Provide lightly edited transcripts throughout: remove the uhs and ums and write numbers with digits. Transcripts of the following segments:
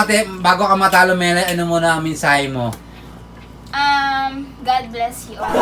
Ate, bago ka matalo, Mela, ano muna ang mensahe mo? God bless you all.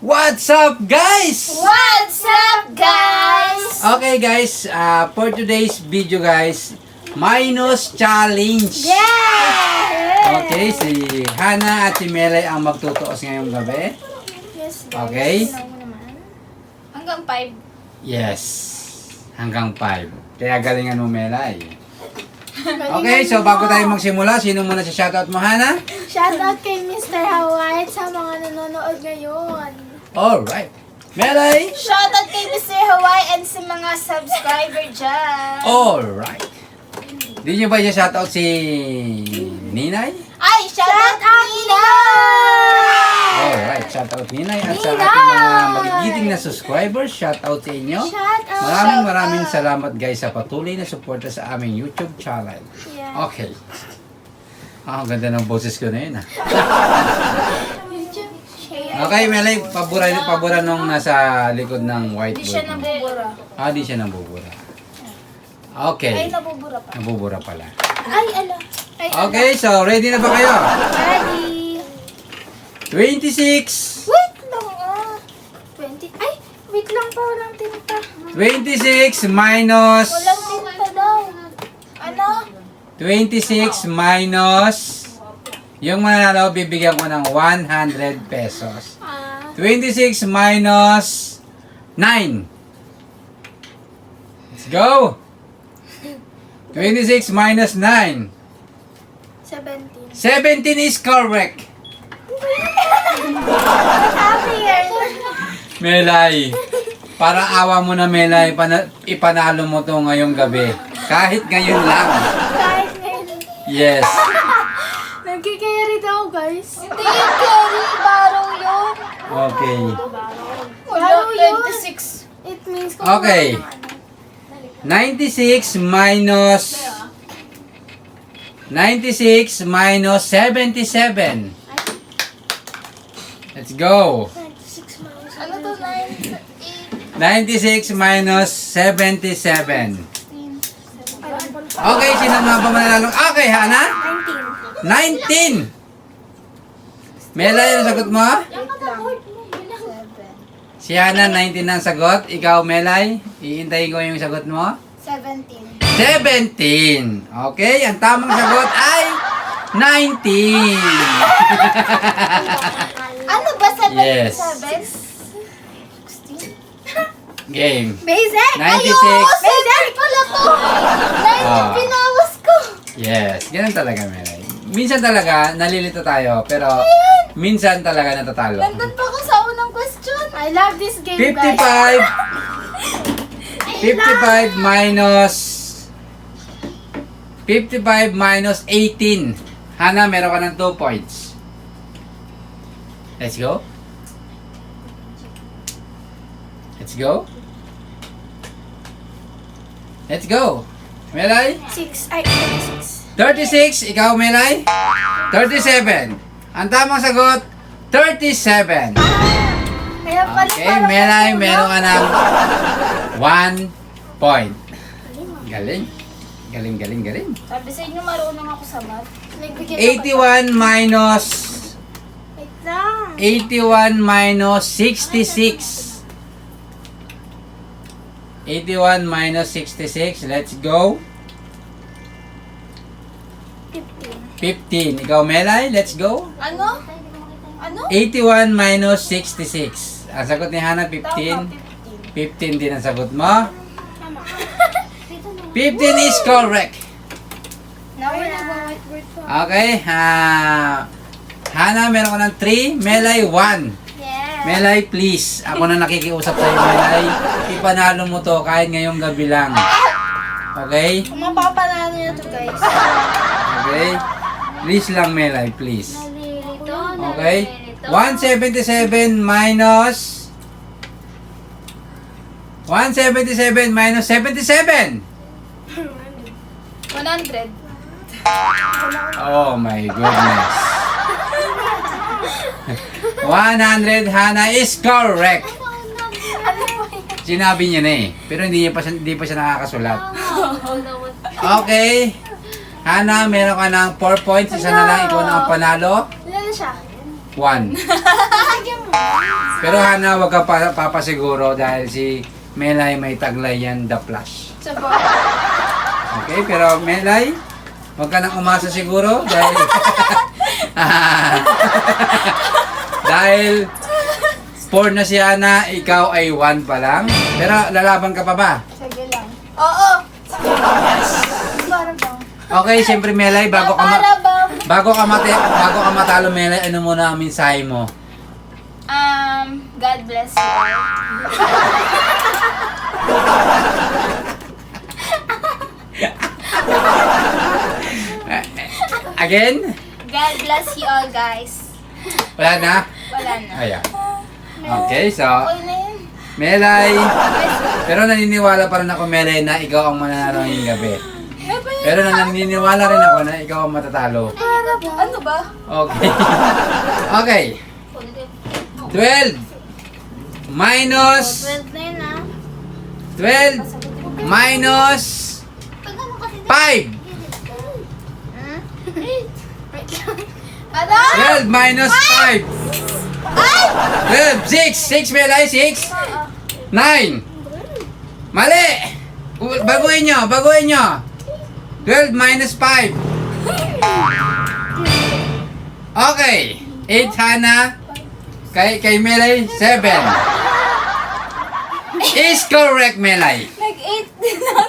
What's up, guys? What's up, guys? Okay, guys, for today's video, guys, minus challenge. Yeah! Okay, si Hana at si Melay ang magtutuos ngayong gabi. Yes, Okay? Hanggang 5. Yes, hanggang 5. Kaya galingan mo, Melay. Okay, so bago tayo magsimula, sino muna si shoutout mo, Hana? Shoutout kay Mr. Hawaii sa mga nanonood ngayon. Alright. Melay? Shoutout kay Mr. Hawaii and sa mga subscriber dyan. Alright. Di nyo ba siya shoutout si Ninay? Ay, shoutout Nina! Alright, shoutout Ninay at sa ating mga magigiting na subscribers, shoutout sa inyo. Shoutout! Maraming salamat guys sa patuloy na suporta sa aming YouTube channel. Yeah. Okay. Ang ganda ng boses ko na yun ah. Okay, Melay, pabura nung nasa likod ng Di whiteboard. siya nabubura. Di siya nabubura. Ay, Okay. nabubura pa. Nabubura pala. Ay, ala. Ay, Okay, so ready na ba kayo? Ready. 26. Wait lang 20. Ay, wait lang pa. Walang tinta. 26 minus Walang tinta daw. Ano? 26 minus yung mananalo, bibigyan ko ng 100 pesos. 26 minus 9. Let's go! 26 minus 9. 17. 17 is correct. Happy year. Melay, para awa mo na Melay, ipanalo mo to ngayong gabi. Kahit ngayon lang. Kahit ngayon. Yes. Nagkikarry daw, guys. Hindi yung carry. Baro yun. Okay. Wala, 26. It means kung Okay. 96 minus 77. Let's go. 96 minus. Ano to? 9, 96 minus 77. 8, Okay, sino mga ba mananalo? Okay, Hana? 19. 19. Melay, ang sagot mo? Si Hana, 19 ang sagot. Ikaw, Melay, iintayin ko yung sagot mo. 17. 17. Okay, ang tamang sagot ay 19. Ano ba? 7? Yes. 16? Game. Basic! 96. Basic pala to! 90 pinawas ko! Yes, ganun talaga, Melay. Minsan talaga, nalilito tayo, pero minsan talaga natatalo. Nandun pa ako sa unang question. I love this game, 55. 55 minus 18. Hana, meron ka ng 2 points. Let's go. Let's go. Let's go. Melay? 6. Ay, 36. 36. Ikaw, Melay? 37. Ang tamang sagot, 37. Kaya pala Okay, Melay, meron ka ng 1 point. Galing. Galing. Sabi sa inyo, marunong ako sa math. 81 minus Wait lang. 81 minus 66. 81 minus 66. Let's go. 15. 15. Ikaw, Melay, let's go. Ano? 81 minus 66. Ang sagot ni Hana, 15. 15 din ang sagot mo. 15 is correct. Now we're nag-whiteboard pa. Okay. Hana, meron ka ng 3. Melay, 1. Yeah. Melay, please. Ako na nakikiusap sa'yo, Melay. Ipanalo mo to kahit ngayong gabi lang. Okay? Kung mapapanalo nyo to, guys. Okay? Please lang, Melay, please. Nalilito. Okay? 177 minus 177 minus 77. 100. Oh my goodness. 100, Hana is correct. Ano po yan? Sinabi niya na eh. Pero hindi pa siya nakakasulat. Okay. Hana, meron ka ng 4 points. Isa na lang, ikaw na ang panalo. Ilan na siya? 1. Lagyan mo. Pero Hana, wag ka papasiguro dahil si Melay may taglay yan, The Flash. Sa po. Okay, pero Melay, wag ka nang umasa siguro dahil dahil 4 na si Hana, ikaw ay 1 pa lang. Pero lalaban ka pa ba? Sige lang. Oo. Para bang? Okay, siyempre Melay, bago Para bang? bago ka matalo Melay, ano muna ang mensahe mo? God bless you. Again? God bless you all, guys. Wala na? Wala na. Ayan. Okay, so Okay na yun. Melay, pero naniniwala pa rin ako Melay na ikaw ang mananalo ngayong gabi. Pero naniniwala rin ako na ikaw ang matatalo. Para bang? Ano ba? Okay. Okay. 12 minus 12 na yun, ah. 12 minus 5. Ano? 12 minus 5. 12. 6. 6 Melay. 6. 9. Mali. Baguhin nyo. 12 minus 5. Okay. 8 Hana. Kay Melay, 7. Is correct, Melay. Nag-8 din ako.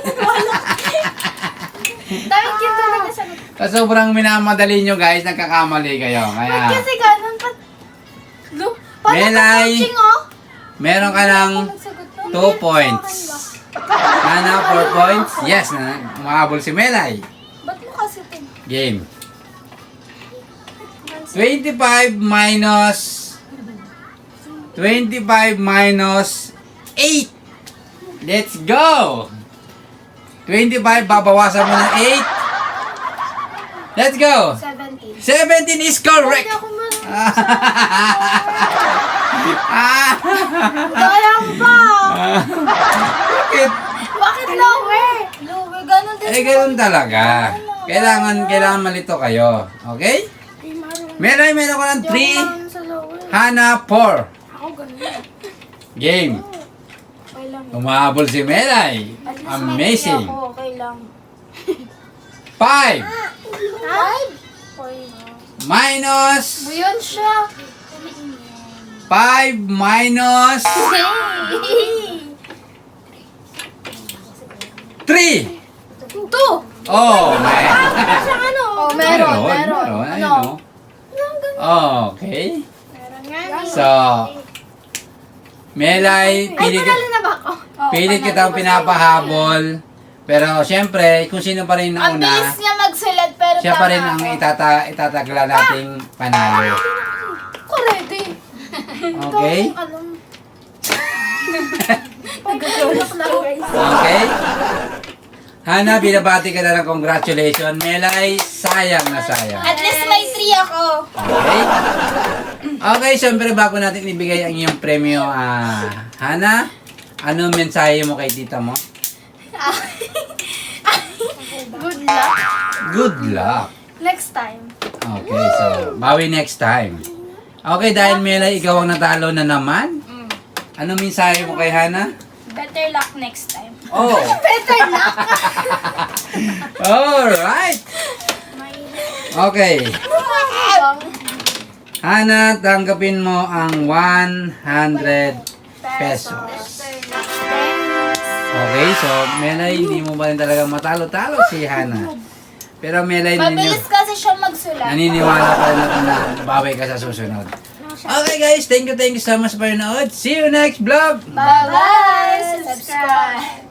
Thank you talaga sa... Sa sobrang minamadali nyo guys, nagkakamali kayo. Ba't Kaya, kasi ganun? Look, paano Melay. ka-coaching, oh? meron ka ng Nagsagot to. 2 points. Hana, 4 points. Yes, umahabol si Melay. Ba't mo kasi ito? Game. 25 minus 8. Let's go! 25, babawasan mo ng 8. Let's go! 17. 17 is correct! Hindi ako marunong. Ah! Kaya mo ba? Bakit? Bakit lower? Lower, ganun din. Eh, ganun talaga. Kailangan malito kayo. Okay? Meron ko ng 3. Sa lower. Hana, 4. Ako ganun. Game. Okay lang. Umahabol si Melay. At least Amazing. may ako, okay lang. 5 Five? minus Buyon siya. 5 minus 3. 2. Oh, man. Sa ano? Oh, meron. Meron. Ano? Okay. Meron nga. So, Melay, Ay, panalo na ba ako? pilit kitang pinapahabol. Pero, syempre, kung sino pa rin Ang nauna, bilis niya magsulat pero siya pa rin tama ang ako. itatagla nating panalo. Ako ready. Okay? Alam. Pagkatulog lang, guys. Okay? Hana, binabati ka na ng congratulations. Melay, sayang na sayang. At least may 3 ako. Okay? Okay, syempre bago natin ibigay ang iyong premyo, Hana, ano mensahe mo kay tita mo? Good luck. Good luck. Next time. Okay, so, bawi next time. Okay, dahil Melay, ikaw ang natalo na naman. Ano mensahe mo kay Hana? Better luck next time. Oh, Better luck? alright. Okay. Hana, tanggapin mo ang 100 pesos. Okay, so Melay, hindi mo ba rin talaga matalo-talo si Hana? Pero Melay, Mabilis kasi kasi siya magsulat. Naniniwala ka na babay ka sa susunod. Okay guys, thank you so much for your nood. See you next vlog! Bye-bye! Subscribe!